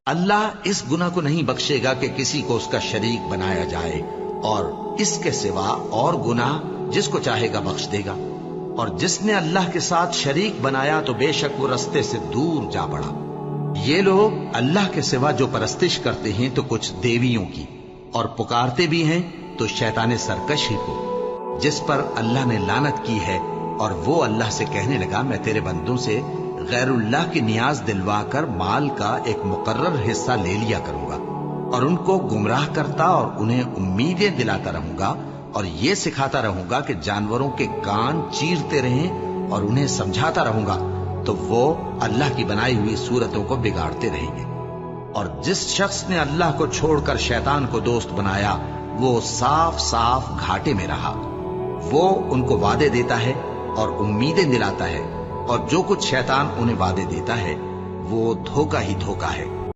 اللہ اس گناہ کو نہیں بخشے گا کہ کسی کو اس کا شریک بنایا جائے، اور اس کے سوا اور گناہ جس کو چاہے گا بخش دے گا، اور جس نے اللہ کے ساتھ شریک بنایا تو بے شک وہ رستے سے دور جا پڑا۔ یہ لوگ اللہ کے سوا جو پرستش کرتے ہیں تو کچھ دیویوں کی، اور پکارتے بھی ہیں تو شیطان سرکش ہی کو، جس پر اللہ نے لعنت کی ہے۔ اور وہ اللہ سے کہنے لگا، میں تیرے بندوں سے غیر اللہ کی نیاز دلوا کر مال کا ایک مقرر حصہ لے لیا کروں گا، اور ان کو گمراہ کرتا اور انہیں امیدیں دلاتا رہوں گا، اور یہ سکھاتا رہوں گا کہ جانوروں کے کان چیرتے رہیں، اور انہیں سمجھاتا رہوں گا تو وہ اللہ کی بنائی ہوئی صورتوں کو بگاڑتے رہیں گے۔ اور جس شخص نے اللہ کو چھوڑ کر شیطان کو دوست بنایا، وہ صاف صاف گھاٹے میں رہا۔ وہ ان کو وعدے دیتا ہے اور امیدیں دلاتا ہے، اور جو کچھ شیطان انہیں وعدے دیتا ہے وہ دھوکہ ہی دھوکہ ہے۔